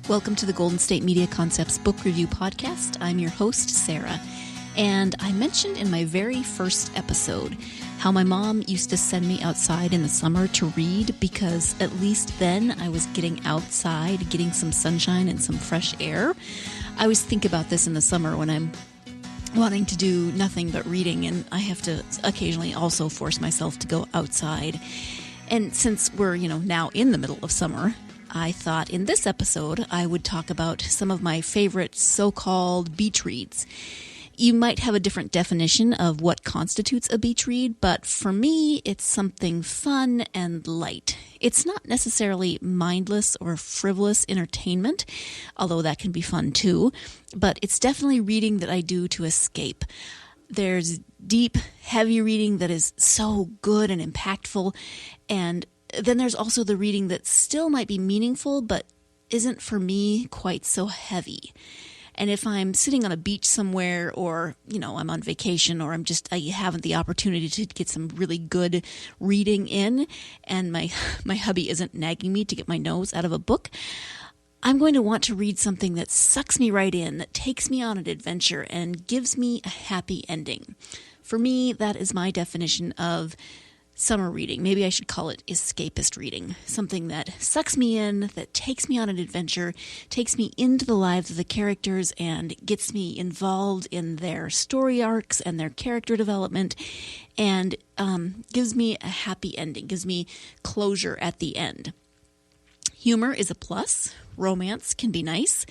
Welcome to the Golden State Media Concepts Book Review Podcast. I'm your host, Sara, and I mentioned in my very first episode how my mom used to send me outside in the summer to read because at least then I was getting outside, getting some sunshine and some fresh air. I always think about this in the summer when I'm wanting to do nothing but reading, and I have to occasionally also force myself to go outside. And since we're, now in the middle of summer, I thought in this episode I would talk about some of my favorite so-called beach reads. You might have a different definition of what constitutes a beach read, but for me, it's something fun and light. It's not necessarily mindless or frivolous entertainment, although that can be fun too, but it's definitely reading that I do to escape. There's deep, heavy reading that is so good and impactful, and then there's also the reading that still might be meaningful, but isn't for me quite so heavy. And if I'm sitting on a beach somewhere, or, I'm on vacation, or I haven't the opportunity to get some really good reading in, and my hubby isn't nagging me to get my nose out of a book, I'm going to want to read something that sucks me right in, that takes me on an adventure, and gives me a happy ending. For me, that is my definition of summer reading. Maybe I should call it escapist reading. Something that sucks me in, that takes me on an adventure, takes me into the lives of the characters, and gets me involved in their story arcs and their character development, and gives me a happy ending, gives me closure at the end. Humor is a plus. Romance can be nice.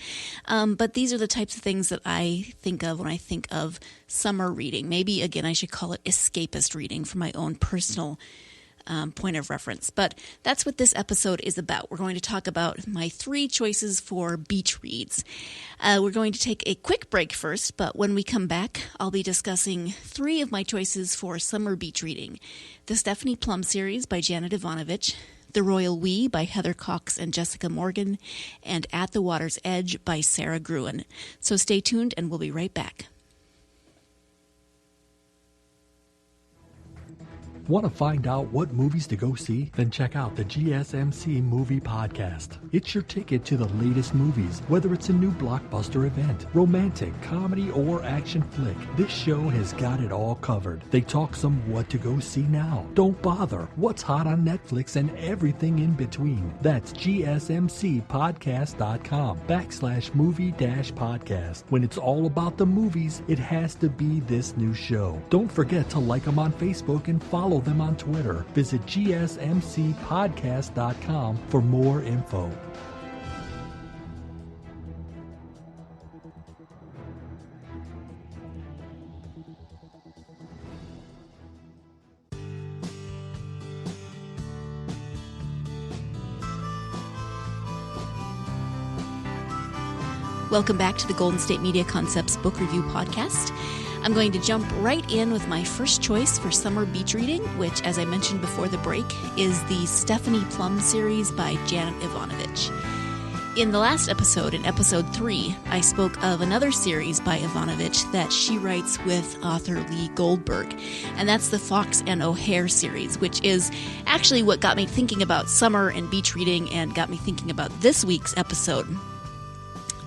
But these are the types of things that I think of when I think of summer reading. Maybe, again, I should call it escapist reading for my own personal point of reference. But that's what this episode is about. We're going to talk about my 3 choices for beach reads. We're going to take a quick break first, but when we come back, I'll be discussing 3 of my choices for summer beach reading. The Stephanie Plum series by Janet Evanovich, The Royal We by Heather Cox and Jessica Morgan, and At the Water's Edge by Sara Gruen. So stay tuned and we'll be right back. Want to find out what movies to go see? Then check out the GSMC Movie Podcast. It's your ticket to the latest movies, whether it's a new blockbuster event, romantic, comedy, or action flick. This show has got it all covered. They talk some what to go see now. Don't bother. What's hot on Netflix and everything in between. That's gsmcpodcast.com/movie-podcast. When it's all about the movies, it has to be this new show. Don't forget to like them on Facebook and follow them on Twitter. Visit gsmcpodcast.com for more info. Welcome back to the Golden State Media Concepts Book Review Podcast. I'm going to jump right in with my first choice for summer beach reading, which, as I mentioned before the break, is the Stephanie Plum series by Janet Evanovich. In the last episode, in episode 3, I spoke of another series by Evanovich that she writes with author Lee Goldberg, and that's the Fox and O'Hare series, which is actually what got me thinking about summer and beach reading and got me thinking about this week's episode.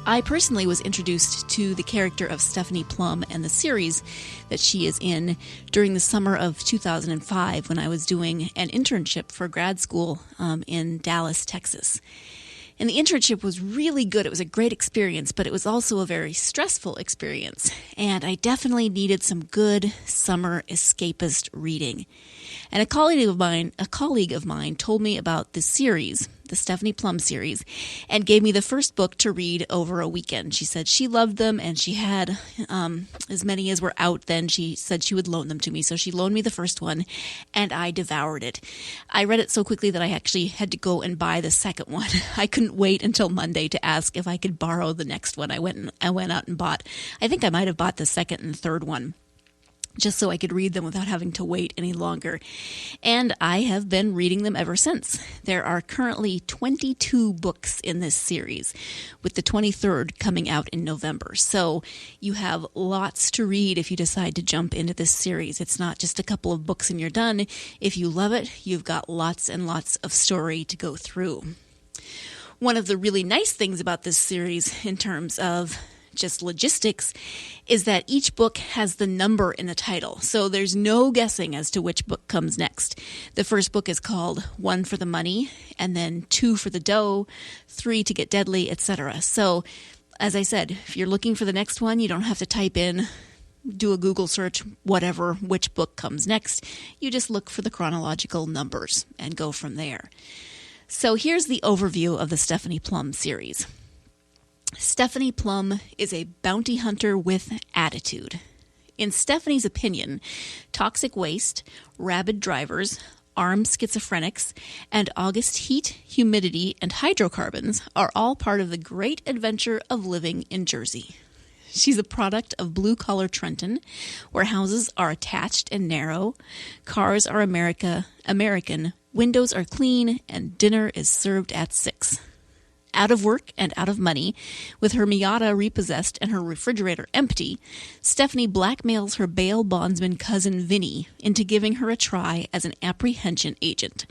I personally was introduced to the character of Stephanie Plum and the series that she is in during the summer of 2005 when I was doing an internship for grad school in Dallas, Texas. And the internship was really good. It was a great experience, but it was also a very stressful experience. And I definitely needed some good summer escapist reading. And a colleague of mine told me about this series, the Stephanie Plum series, and gave me the first book to read over a weekend. She said she loved them, and she had as many as were out then. She said she would loan them to me, so she loaned me the first one, and I devoured it. I read it so quickly that I actually had to go and buy the second one. I couldn't wait until Monday to ask if I could borrow the next one. I went out and bought, I think I might have bought the second and third one, just so I could read them without having to wait any longer. And I have been reading them ever since. There are currently 22 books in this series, with the 23rd coming out in November. So you have lots to read if you decide to jump into this series. It's not just a couple of books and you're done. If you love it, you've got lots and lots of story to go through. One of the really nice things about this series in terms of just logistics is that each book has the number in the title. So there's no guessing as to which book comes next. The first book is called 1 for the Money, and then 2 for the Dough, 3 to Get Deadly, etc. So as I said, if you're looking for the next one, you don't have to type in, do a Google search, whatever, which book comes next. You just look for the chronological numbers and go from there. So here's the overview of the Stephanie Plum series. Stephanie Plum is a bounty hunter with attitude. In Stephanie's opinion, toxic waste, rabid drivers, armed schizophrenics, and August heat, humidity, and hydrocarbons are all part of the great adventure of living in Jersey. She's a product of blue-collar Trenton, where houses are attached and narrow, cars are American, windows are clean, and dinner is served at 6. Out of work and out of money, with her Miata repossessed and her refrigerator empty, Stephanie blackmails her bail bondsman cousin Vinny into giving her a try as an apprehension agent.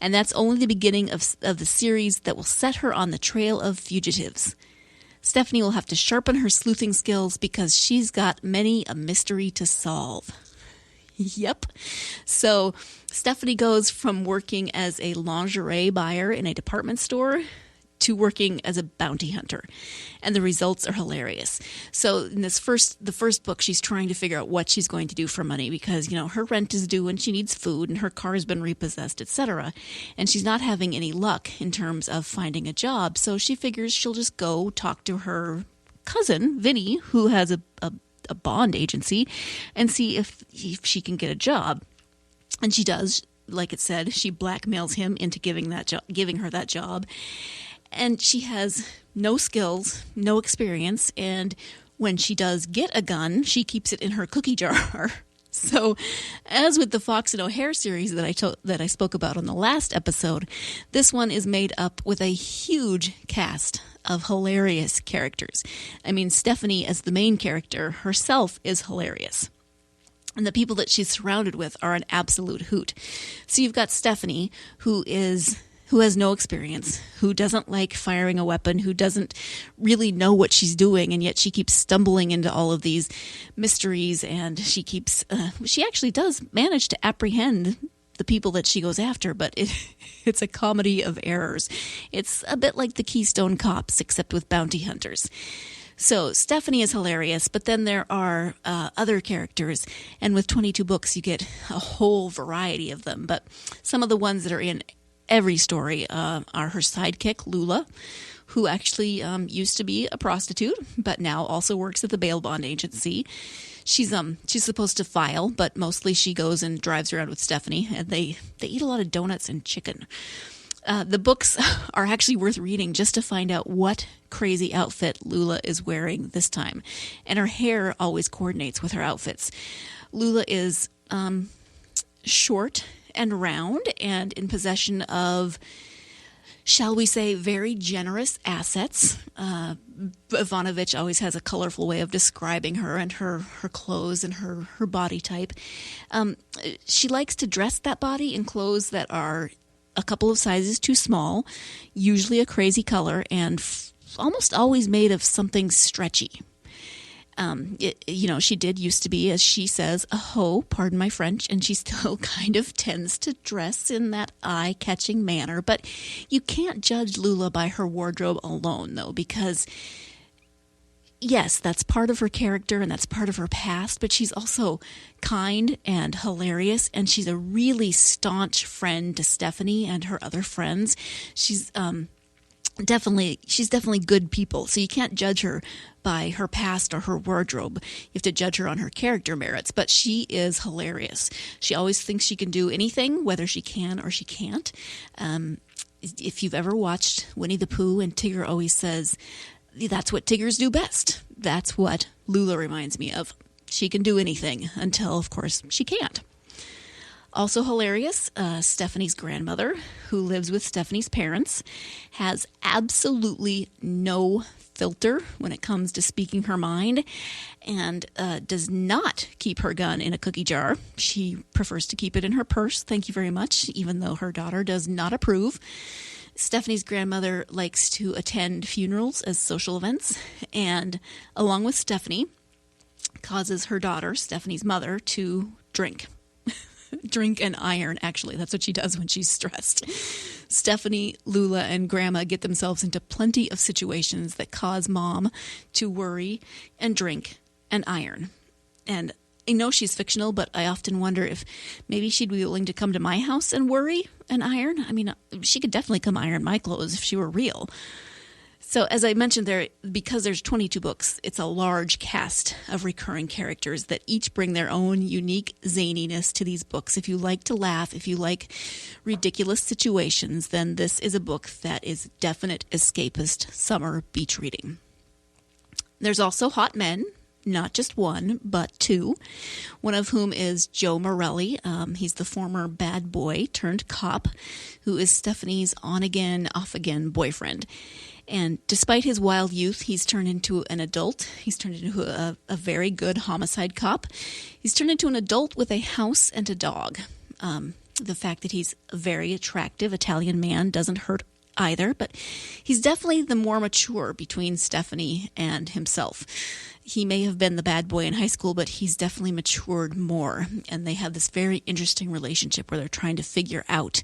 And that's only the beginning of the series that will set her on the trail of fugitives. Stephanie will have to sharpen her sleuthing skills because she's got many a mystery to solve. Yep. So Stephanie goes from working as a lingerie buyer in a department store to working as a bounty hunter. And the results are hilarious. So in the first book, she's trying to figure out what she's going to do for money because, her rent is due and she needs food and her car's been repossessed, etc. And she's not having any luck in terms of finding a job. So she figures she'll just go talk to her cousin, Vinny, who has a bond agency, and see if she can get a job. And she does. Like it said, she blackmails him into giving her that job. And she has no skills, no experience, and when she does get a gun, she keeps it in her cookie jar. So, as with the Fox and O'Hare series that I spoke about on the last episode, this one is made up with a huge cast of hilarious characters. I mean, Stephanie as the main character herself is hilarious. And the people that she's surrounded with are an absolute hoot. So you've got Stephanie, who has no experience, who doesn't like firing a weapon, who doesn't really know what she's doing, and yet she keeps stumbling into all of these mysteries, and she actually does manage to apprehend the people that she goes after, but it's a comedy of errors. It's a bit like the Keystone Cops, except with bounty hunters. So Stephanie is hilarious, but then there are other characters, and with 22 books, you get a whole variety of them, but some of the ones that are in every story are her sidekick, Lula, who actually used to be a prostitute, but now also works at the bail bond agency. She's supposed to file, but mostly she goes and drives around with Stephanie, and they eat a lot of donuts and chicken. The books are actually worth reading just to find out what crazy outfit Lula is wearing this time. And her hair always coordinates with her outfits. Lula is short and round and in possession of, shall we say, very generous assets. Evanovich always has a colorful way of describing her and her clothes and her body type. She likes to dress that body in clothes that are a couple of sizes too small, usually a crazy color, and almost always made of something stretchy. She did used to be, as she says, a hoe, pardon my French, and she still kind of tends to dress in that eye-catching manner. But you can't judge Lula by her wardrobe alone, though, because, yes, that's part of her character and that's part of her past, but she's also kind and hilarious, and she's a really staunch friend to Stephanie and her other friends. She's definitely good people, so you can't judge her by her past or her wardrobe. You have to judge her on her character merits, but she is hilarious. She always thinks she can do anything, whether she can or she can't. If you've ever watched Winnie the Pooh, and Tigger always says, that's what Tiggers do best. That's what Lula reminds me of. She can do anything until, of course, she can't. Also hilarious, Stephanie's grandmother, who lives with Stephanie's parents, has absolutely no filter when it comes to speaking her mind, and does not keep her gun in a cookie jar. She prefers to keep it in her purse, thank you very much, even though her daughter does not approve. Stephanie's grandmother likes to attend funerals as social events, and along with Stephanie, causes her daughter, Stephanie's mother, to drink. Drink and iron, actually. That's what she does when she's stressed. Stephanie, Lula, and Grandma get themselves into plenty of situations that cause Mom to worry and drink and iron. And I know she's fictional, but I often wonder if maybe she'd be willing to come to my house and worry and iron. I mean, she could definitely come iron my clothes if she were real. So as I mentioned there, because there's 22 books, it's a large cast of recurring characters that each bring their own unique zaniness to these books. If you like to laugh, if you like ridiculous situations, then this is a book that is definite escapist summer beach reading. There's also hot men. Not just one, but two, one of whom is Joe Morelli. He's the former bad boy turned cop who is Stephanie's on-again, off-again boyfriend. And despite his wild youth, he's turned into an adult. He's turned into a very good homicide cop. He's turned into an adult with a house and a dog. The fact that he's a very attractive Italian man doesn't hurt either, but he's definitely the more mature between Stephanie and himself. He may have been the bad boy in high school, but he's definitely matured more. And they have this very interesting relationship where they're trying to figure out,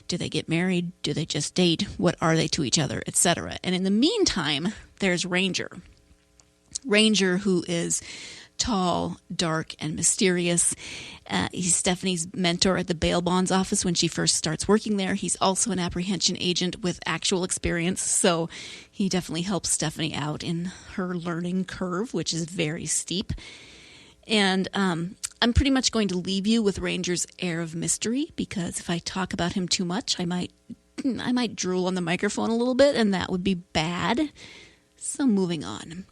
do they get married? Do they just date? What are they to each other, etc. And in the meantime, there's Ranger. Ranger, who is tall, dark, and mysterious. He's Stephanie's mentor at the bail bonds office when she first starts working there. He's also an apprehension agent with actual experience, so he definitely helps Stephanie out in her learning curve, which is very steep. And I'm pretty much going to leave you with Ranger's air of mystery, because if I talk about him too much, I might drool on the microphone a little bit, and that would be bad. So moving on.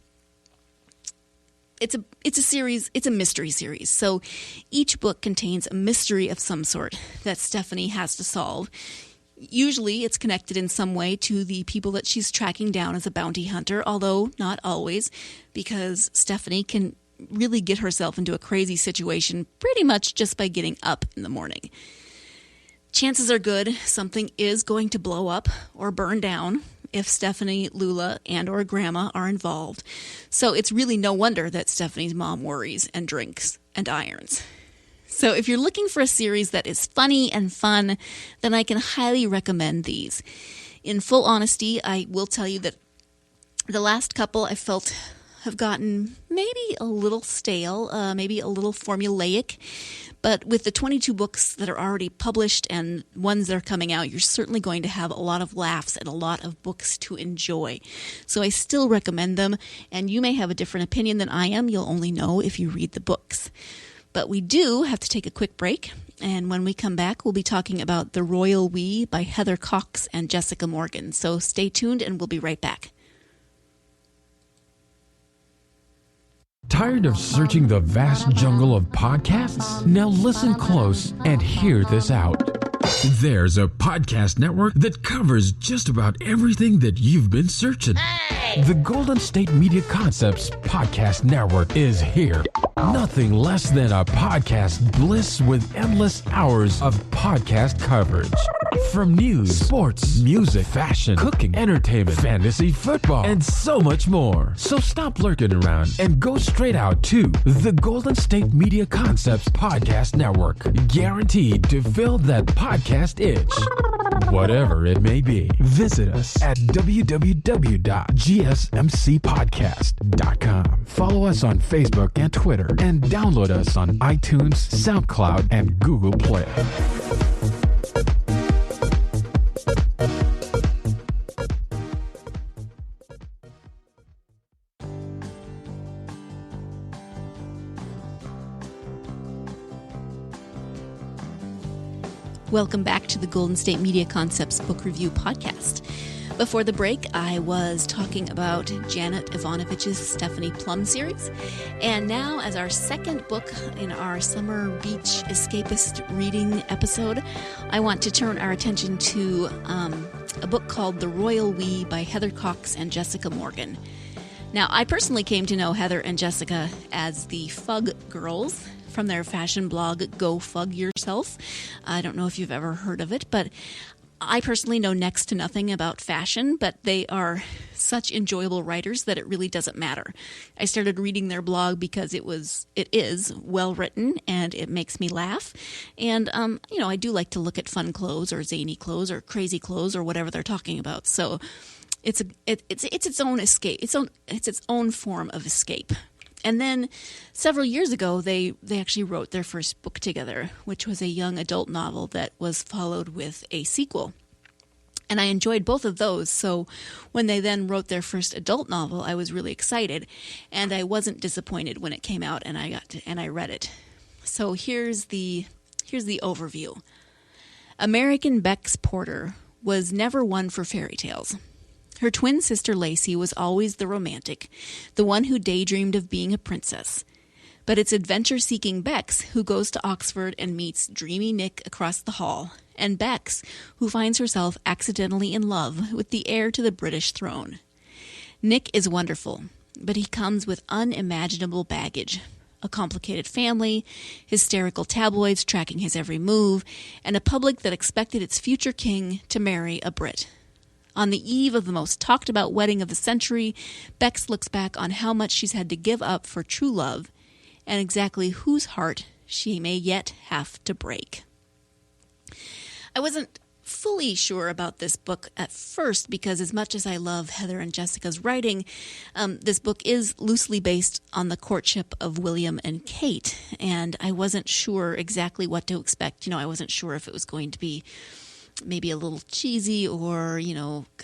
It's a series, it's a mystery series. So each book contains a mystery of some sort that Stephanie has to solve. Usually it's connected in some way to the people that she's tracking down as a bounty hunter, although not always, because Stephanie can really get herself into a crazy situation pretty much just by getting up in the morning. Chances are good something is going to blow up or burn down if Stephanie, Lula, and or Grandma are involved. So it's really no wonder that Stephanie's mom worries and drinks and irons. So if you're looking for a series that is funny and fun, then I can highly recommend these. In full honesty, I will tell you that the last couple I felt have gotten maybe a little stale, maybe a little formulaic. But with the 22 books that are already published and ones that are coming out, you're certainly going to have a lot of laughs and a lot of books to enjoy. So I still recommend them, and you may have a different opinion than I am. You'll only know if you read the books. But we do have to take a quick break, and when we come back, we'll be talking about The Royal We by Heather Cox and Jessica Morgan. So stay tuned, and we'll be right back. Tired of searching the vast jungle of podcasts? Now listen close and hear this out. There's a podcast network that covers just about everything that you've been searching. Hey! The Golden State Media Concepts Podcast Network is here. Nothing less than a podcast bliss with endless hours of podcast coverage. From news, sports, music, fashion, cooking, entertainment, fantasy, football, and so much more. So stop lurking around and go straight out to the Golden State Media Concepts Podcast Network. Guaranteed to fill that podcast itch. Whatever it may be. Visit us at www.gsmcpodcast.com. Follow us on Facebook and Twitter, and download us on iTunes, SoundCloud, and Google Play. Welcome back to the Golden State Media Concepts Book Review Podcast. Before the break, I was talking about Janet Evanovich's Stephanie Plum series. And now, as our second book in our summer beach escapist reading episode, I want to turn our attention to a book called The Royal We by Heather Cox and Jessica Morgan. Now, I personally came to know Heather and Jessica as the Fug Girls from their fashion blog, Go Fug Yourself. I don't know if you've ever heard of it, but I personally know next to nothing about fashion, but they are such enjoyable writers that it really doesn't matter. I started reading their blog because it is well written and it makes me laugh. And, I do like to look at fun clothes or zany clothes or crazy clothes or whatever they're talking about. So it's its own escape. It's its own form of escape. And then several years ago, they actually wrote their first book together, which was a young adult novel that was followed with a sequel. And I enjoyed both of those. So when they then wrote their first adult novel, I was really excited. And I wasn't disappointed when it came out and I read it. So here's the overview. American Bex Porter was never one for fairy tales. Her twin sister Lacey was always the romantic, the one who daydreamed of being a princess. But it's adventure-seeking Bex who goes to Oxford and meets dreamy Nick across the hall, and Bex, who finds herself accidentally in love with the heir to the British throne. Nick is wonderful, but he comes with unimaginable baggage. A complicated family, hysterical tabloids tracking his every move, and a public that expected its future king to marry a Brit. On the eve of the most talked-about wedding of the century, Bex looks back on how much she's had to give up for true love, and exactly whose heart she may yet have to break. I wasn't fully sure about this book at first because as much as I love Heather and Jessica's writing, this book is loosely based on the courtship of William and Kate, and I wasn't sure exactly what to expect. I wasn't sure if it was going to be maybe a little cheesy or, I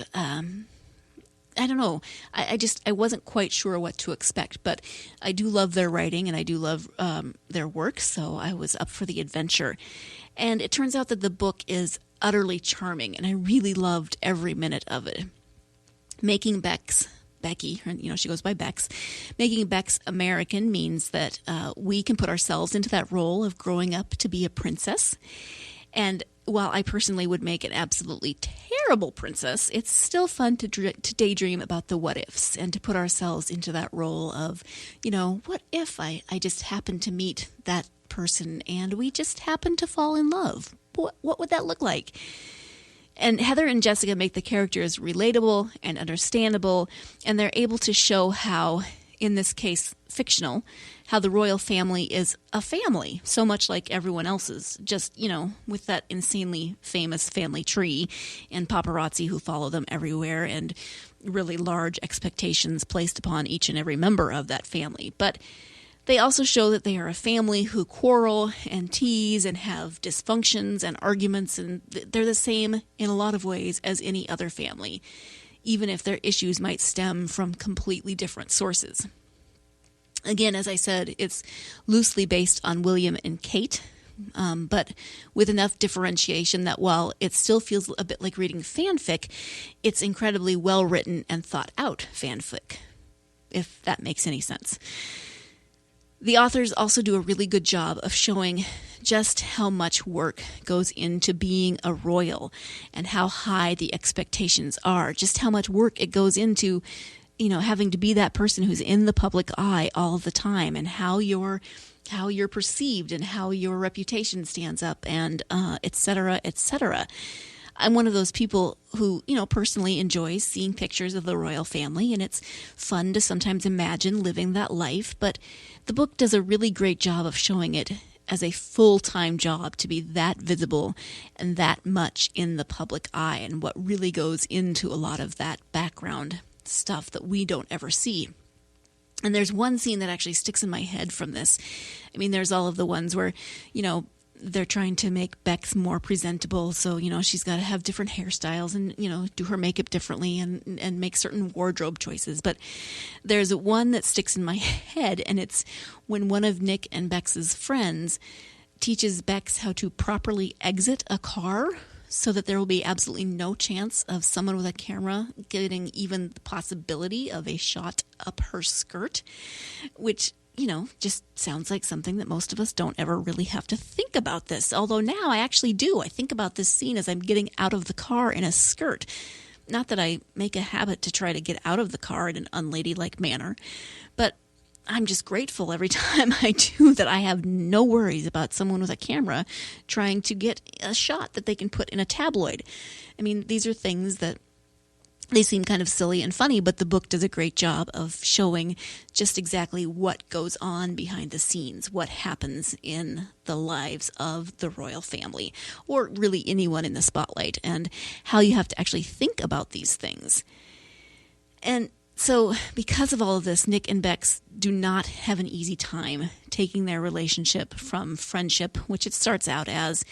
don't know. I wasn't quite sure what to expect, but I do love their writing and I do love their work, so I was up for the adventure. And it turns out that the book is utterly charming, and I really loved every minute of it. Making Becky, she goes by Bex. Making Bex American means that we can put ourselves into that role of growing up to be a princess. And while I personally would make an absolutely terrible princess, it's still fun to daydream about the what-ifs and to put ourselves into that role of, what if I just happened to meet that person and we just happened to fall in love? What would that look like? And Heather and Jessica make the characters relatable and understandable, and they're able to show how, in this case fictional, how the royal family is a family, so much like everyone else's, just, with that insanely famous family tree and paparazzi who follow them everywhere and really large expectations placed upon each and every member of that family. But they also show that they are a family who quarrel and tease and have dysfunctions and arguments, and they're the same in a lot of ways as any other family, even if their issues might stem from completely different sources. Again, as I said, it's loosely based on William and Kate, but with enough differentiation that while it still feels a bit like reading fanfic, it's incredibly well-written and thought-out fanfic, if that makes any sense. The authors also do a really good job of showing just how much work goes into being a royal and how high the expectations are, just how much work it goes into, having to be that person who's in the public eye all the time, and how you're perceived and how your reputation stands up, and et cetera, et cetera. I'm one of those people who, personally enjoys seeing pictures of the royal family, and it's fun to sometimes imagine living that life, but the book does a really great job of showing it as a full-time job to be that visible and that much in the public eye, and what really goes into a lot of that background stuff that we don't ever see. And there's one scene that actually sticks in my head from this. I mean, there's all of the ones where, they're trying to make Bex more presentable. So, she's got to have different hairstyles and, do her makeup differently and make certain wardrobe choices. But there's one that sticks in my head, and it's when one of Nick and Bex's friends teaches Bex how to properly exit a car so that there will be absolutely no chance of someone with a camera getting even the possibility of a shot up her skirt, which, just sounds like something that most of us don't ever really have to think about this. Although now I actually do. I think about this scene as I'm getting out of the car in a skirt. Not that I make a habit to try to get out of the car in an unladylike manner, but I'm just grateful every time I do that I have no worries about someone with a camera trying to get a shot that they can put in a tabloid. I mean, these are things that they seem kind of silly and funny, but the book does a great job of showing just exactly what goes on behind the scenes, what happens in the lives of the royal family, or really anyone in the spotlight, and how you have to actually think about these things. And so because of all of this, Nick and Bex do not have an easy time taking their relationship from friendship, which it starts out as,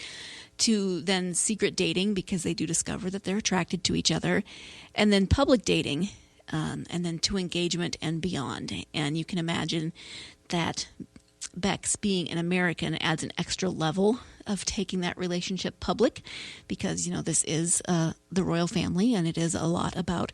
to then secret dating, because they do discover that they're attracted to each other, and then public dating, and then to engagement and beyond. And you can imagine that Bex, being an American, adds an extra level of taking that relationship public, because, this is the royal family, and it is a lot about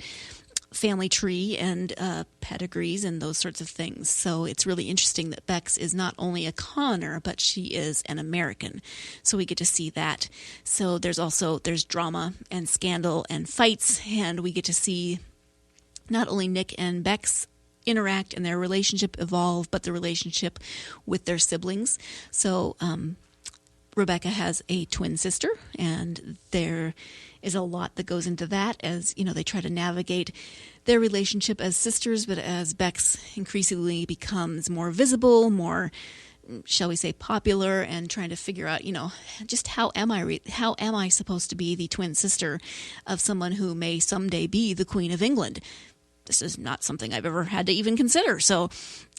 family tree and pedigrees and those sorts of things. So it's really interesting that Bex is not only a commoner, but she is an American. So we get to see that. So there's drama and scandal and fights, and we get to see not only Nick and Bex interact and their relationship evolve, but the relationship with their siblings. So Rebecca has a twin sister, and there is a lot that goes into that as, they try to navigate their relationship as sisters, but as Bex increasingly becomes more visible, more, shall we say, popular, and trying to figure out, just how am I supposed to be the twin sister of someone who may someday be the Queen of England? This is not something I've ever had to even consider. So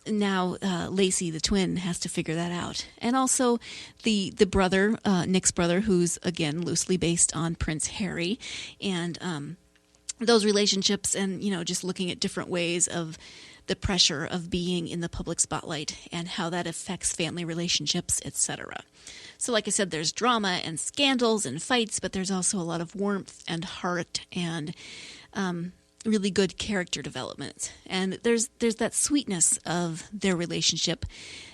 now Lacey, the twin, has to figure that out. And also the brother, Nick's brother, who's, again, loosely based on Prince Harry, and those relationships, and, just looking at different ways of the pressure of being in the public spotlight and how that affects family relationships, etc. So like I said, there's drama and scandals and fights, but there's also a lot of warmth and heart and really good character development. And there's that sweetness of their relationship.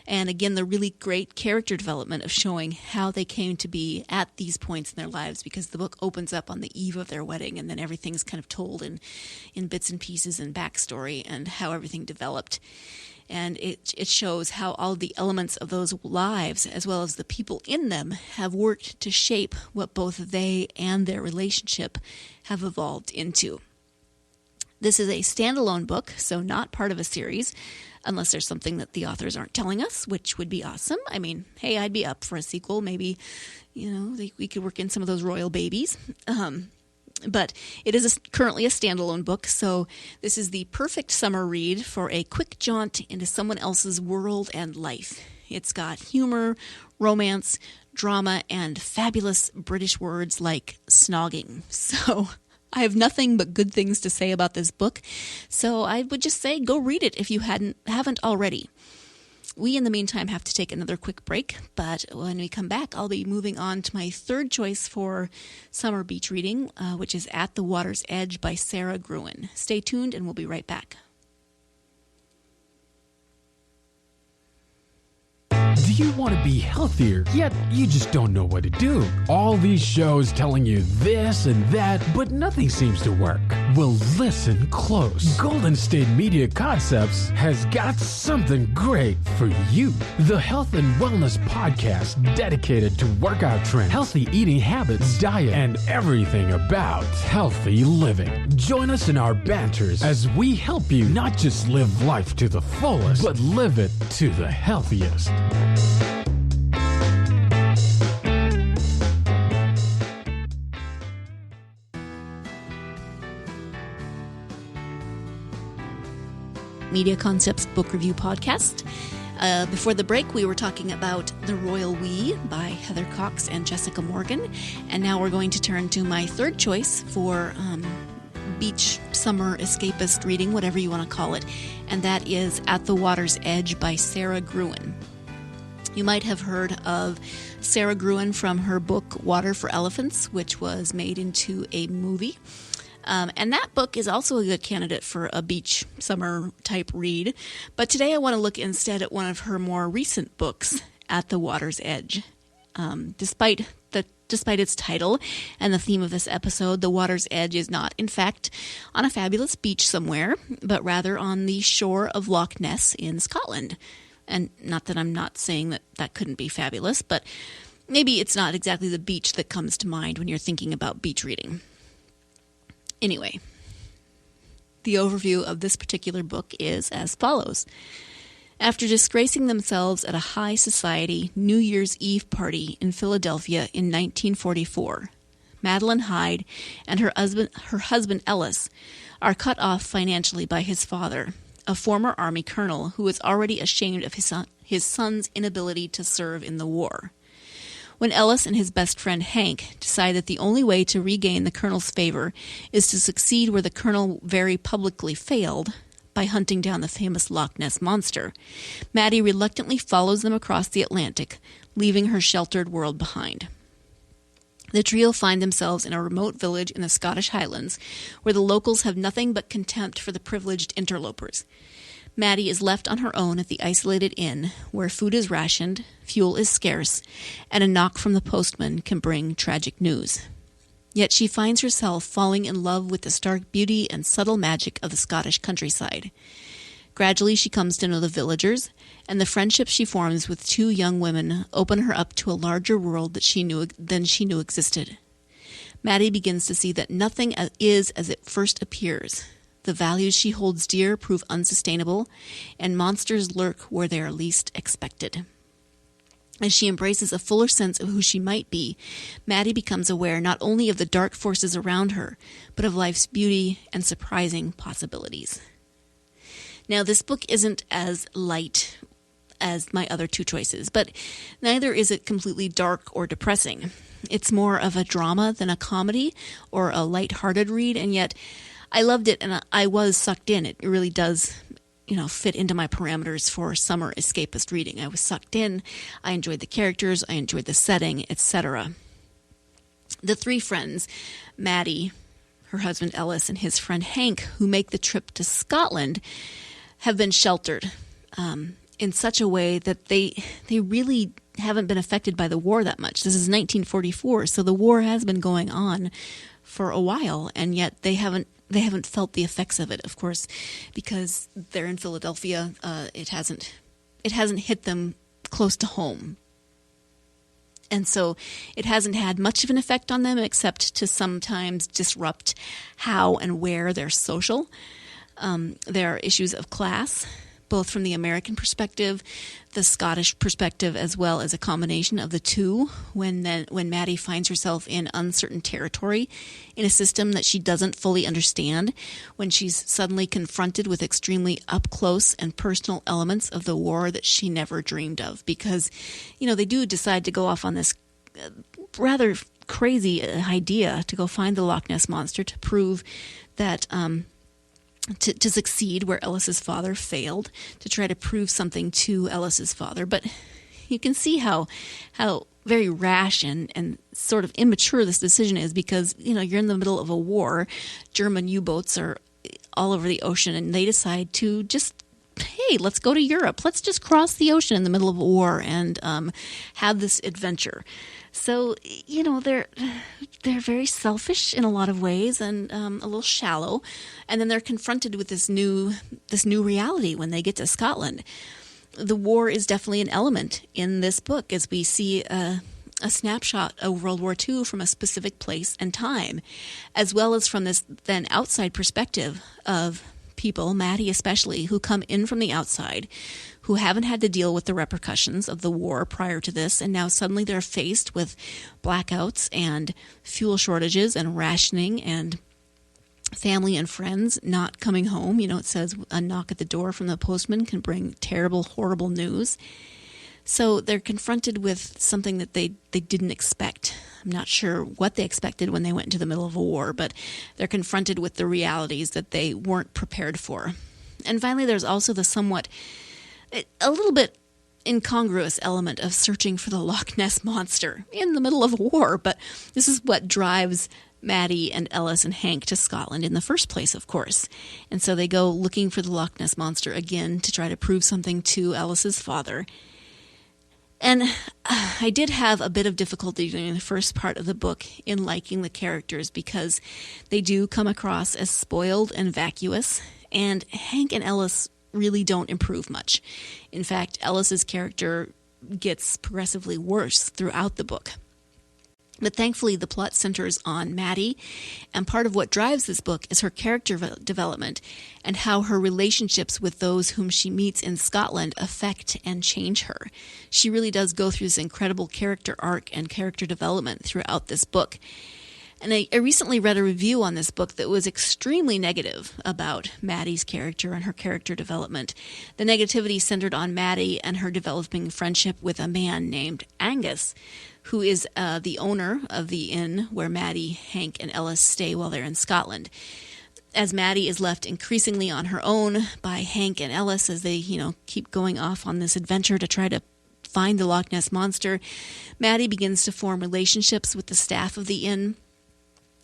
And again, the really great character development of showing how they came to be at these points in their lives, because the book opens up on the eve of their wedding, and then everything's kind of told in bits and pieces and backstory and how everything developed. And it shows how all the elements of those lives, as well as the people in them, have worked to shape what both they and their relationship have evolved into. This is a standalone book, so not part of a series, unless there's something that the authors aren't telling us, which would be awesome. I mean, hey, I'd be up for a sequel. Maybe, we could work in some of those royal babies. But it is currently a standalone book, so this is the perfect summer read for a quick jaunt into someone else's world and life. It's got humor, romance, drama, and fabulous British words like snogging. So I have nothing but good things to say about this book, so I would just say go read it if you haven't already. We, in the meantime, have to take another quick break, but when we come back, I'll be moving on to my third choice for summer beach reading, which is At the Water's Edge by Sara Gruen. Stay tuned, and we'll be right back. Do you want to be healthier, yet you just don't know what to do? All these shows telling you this and that, but nothing seems to work. Well, listen close. Golden State Media Concepts has got something great for you. The Health and Wellness Podcast, dedicated to workout trends, healthy eating habits, diet, and everything about healthy living. Join us in our banters as we help you not just live life to the fullest, but live it to the healthiest. Media Concepts Book Review Podcast. Before the break, we were talking about The Royal We by Heather Cox and Jessica Morgan. And now we're going to turn to my third choice for beach summer escapist reading, whatever you want to call it. And that is At the Water's Edge by Sara Gruen. You might have heard of Sara Gruen from her book Water for Elephants, which was made into a movie. And that book is also a good candidate for a beach summer type read. But today I want to look instead at one of her more recent books, At the Water's Edge. Despite its title and the theme of this episode, The Water's Edge is not, in fact, on a fabulous beach somewhere, but rather on the shore of Loch Ness in Scotland. And not that I'm not saying that couldn't be fabulous, but maybe it's not exactly the beach that comes to mind when you're thinking about beach reading. Anyway, the overview of this particular book is as follows. After disgracing themselves at a high society New Year's Eve party in Philadelphia in 1944, Madeline Hyde and her husband Ellis are cut off financially by his father, a former Army colonel who is already ashamed of his son's inability to serve in the war. When Ellis and his best friend Hank decide that the only way to regain the colonel's favor is to succeed where the colonel very publicly failed, by hunting down the famous Loch Ness Monster, Maddie reluctantly follows them across the Atlantic, leaving her sheltered world behind. The trio find themselves in a remote village in the Scottish Highlands, where the locals have nothing but contempt for the privileged interlopers. Maddie is left on her own at the isolated inn, where food is rationed, fuel is scarce, and a knock from the postman can bring tragic news. Yet she finds herself falling in love with the stark beauty and subtle magic of the Scottish countryside. Gradually she comes to know the villagers, and the friendships she forms with two young women open her up to a larger world than she knew existed. Maddie begins to see that nothing is as it first appears. The values she holds dear prove unsustainable, and monsters lurk where they are least expected. As she embraces a fuller sense of who she might be, Maddie becomes aware not only of the dark forces around her, but of life's beauty and surprising possibilities. Now, this book isn't as light as my other two choices, but neither is it completely dark or depressing. It's more of a drama than a comedy or a light-hearted read, and yet I loved it and I was sucked in. It really does fit into my parameters for summer escapist reading. I was sucked in. I enjoyed the characters. I enjoyed the setting, etc. The three friends, Maddie, her husband Ellis, and his friend Hank, who make the trip to Scotland, have been sheltered in such a way that they really haven't been affected by the war that much. This is 1944, so the war has been going on for a while, and yet they haven't felt the effects of it, of course, because they're in Philadelphia. It hasn't hit them close to home. And so it hasn't had much of an effect on them, except to sometimes disrupt how and where they're social. There are issues of class, both from the American perspective, the Scottish perspective, as well as a combination of the two, when Maddie finds herself in uncertain territory in a system that she doesn't fully understand, when she's suddenly confronted with extremely up-close and personal elements of the war that she never dreamed of. Because, they do decide to go off on this rather crazy idea to go find the Loch Ness Monster to prove that to succeed where Ellis's father failed, to try to prove something to Ellis's father. But you can see how very rash and sort of immature this decision is, because, you're in the middle of a war. German U-boats are all over the ocean, and they decide to just, hey, let's go to Europe. Let's just cross the ocean in the middle of a war and have this adventure. So, they're very selfish in a lot of ways, and a little shallow. And then they're confronted with this new reality when they get to Scotland. The war is definitely an element in this book, as we see a snapshot of World War II from a specific place and time, as well as from this then outside perspective of people, Maddie especially, who come in from the outside, who haven't had to deal with the repercussions of the war prior to this, and now suddenly they're faced with blackouts and fuel shortages and rationing and family and friends not coming home. It says a knock at the door from the postman can bring terrible, horrible news. So they're confronted with something that they didn't expect. I'm not sure what they expected when they went into the middle of a war, but they're confronted with the realities that they weren't prepared for. And finally, there's also the a little bit incongruous element of searching for the Loch Ness Monster in the middle of a war, but this is what drives Maddie and Ellis and Hank to Scotland in the first place, of course. And so they go looking for the Loch Ness Monster again to try to prove something to Ellis's father. And I did have a bit of difficulty during the first part of the book in liking the characters because they do come across as spoiled and vacuous, and Hank and Ellis really don't improve much. In fact, Ellis's character gets progressively worse throughout the book. But thankfully, the plot centers on Maddie, and part of what drives this book is her character development and how her relationships with those whom she meets in Scotland affect and change her. She really does go through this incredible character arc and character development throughout this book. And I recently read a review on this book that was extremely negative about Maddie's character and her character development. The negativity centered on Maddie and her developing friendship with a man named Angus, who is the owner of the inn where Maddie, Hank, and Ellis stay while they're in Scotland. As Maddie is left increasingly on her own by Hank and Ellis as they, keep going off on this adventure to try to find the Loch Ness Monster, Maddie begins to form relationships with the staff of the inn,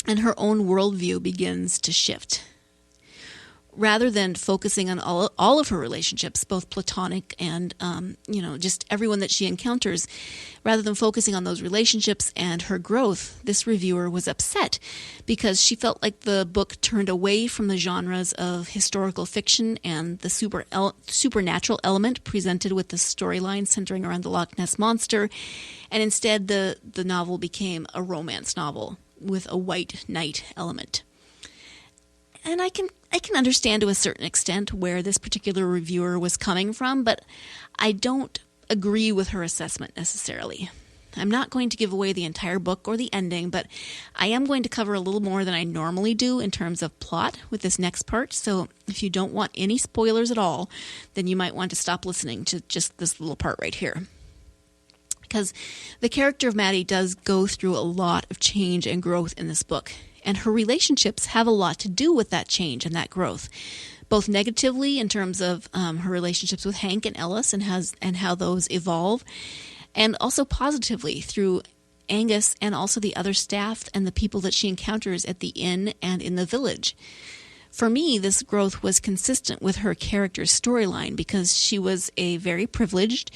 and her own worldview begins to shift. Rather than focusing on all of her relationships, both platonic and, just everyone that she encounters, rather than focusing on those relationships and her growth, this reviewer was upset because she felt like the book turned away from the genres of historical fiction and the supernatural element presented with the storyline centering around the Loch Ness Monster, and instead the novel became a romance novel with a white knight element. And I can understand to a certain extent where this particular reviewer was coming from, but I don't agree with her assessment necessarily. I'm not going to give away the entire book or the ending, but I am going to cover a little more than I normally do in terms of plot with this next part. So if you don't want any spoilers at all, then you might want to stop listening to just this little part right here. Because the character of Maddie does go through a lot of change and growth in this book, and her relationships have a lot to do with that change and that growth, both negatively in terms of her relationships with Hank and Ellis and how those evolve, and also positively through Angus and also the other staff and the people that she encounters at the inn and in the village. For me, this growth was consistent with her character's storyline because she was a very privileged,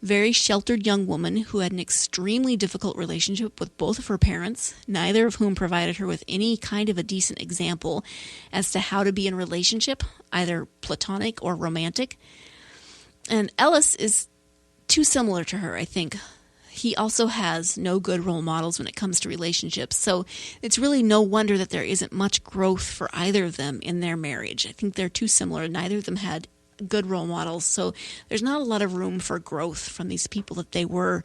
very sheltered young woman who had an extremely difficult relationship with both of her parents, neither of whom provided her with any kind of a decent example as to how to be in a relationship, either platonic or romantic. And Ellis is too similar to her, I think. He also has no good role models when it comes to relationships, so it's really no wonder that there isn't much growth for either of them in their marriage. I think they're too similar. Neither of them had good role models, so there's not a lot of room for growth from these people that they were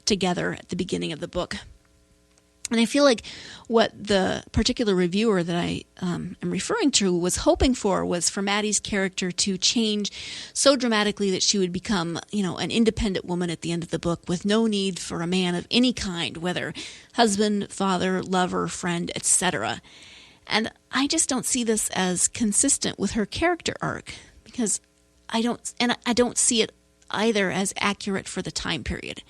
together at the beginning of the book. And I feel like what the particular reviewer that I am referring to was hoping for was for Maddie's character to change so dramatically that she would become, an independent woman at the end of the book with no need for a man of any kind, whether husband, father, lover, friend, etc. And I just don't see this as consistent with her character arc because I don't see it either as accurate for the time period.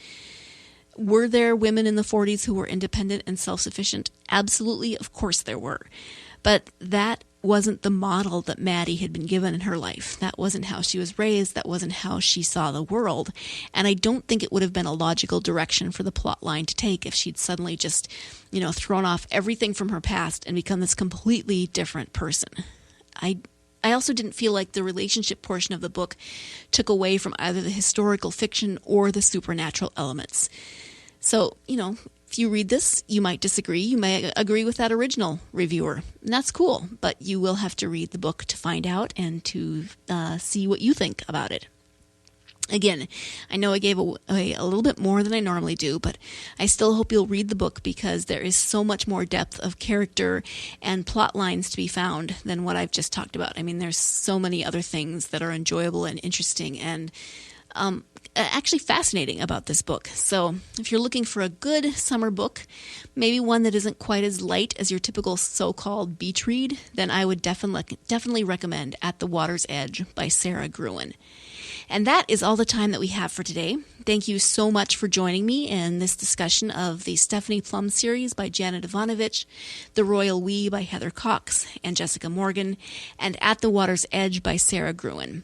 Were there women in the 40s who were independent and self-sufficient? Absolutely, of course there were. But that wasn't the model that Maddie had been given in her life. That wasn't how she was raised. That wasn't how she saw the world. And I don't think it would have been a logical direction for the plot line to take if she'd suddenly just, thrown off everything from her past and become this completely different person. I also didn't feel like the relationship portion of the book took away from either the historical fiction or the supernatural elements. So, if you read this, you might disagree. You may agree with that original reviewer. And that's cool, but you will have to read the book to find out and to see what you think about it. Again, I know I gave away a little bit more than I normally do, but I still hope you'll read the book because there is so much more depth of character and plot lines to be found than what I've just talked about. I mean, there's so many other things that are enjoyable and interesting and actually fascinating about this book. So if you're looking for a good summer book, maybe one that isn't quite as light as your typical so-called beach read, then I would definitely recommend At the Water's Edge by Sara Gruen. And that is all the time that we have for today. Thank you so much for joining me in this discussion of the Stephanie Plum series by Janet Evanovich, The Royal We by Heather Cox and Jessica Morgan, and At the Water's Edge by Sara Gruen.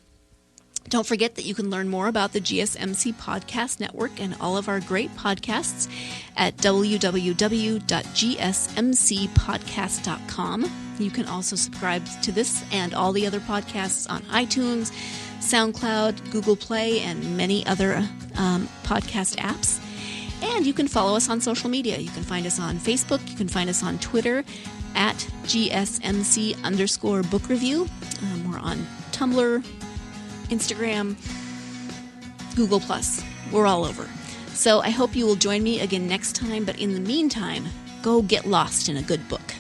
Don't forget that you can learn more about the GSMC Podcast Network and all of our great podcasts at www.gsmcpodcast.com. You can also subscribe to this and all the other podcasts on iTunes, SoundCloud, Google Play, and many other podcast apps. And you can follow us on social media. You can find us on Facebook. You can find us on Twitter at GSMC_book review. We're on Tumblr, Instagram, Google+. We're all over. So I hope you will join me again next time. But in the meantime, go get lost in a good book.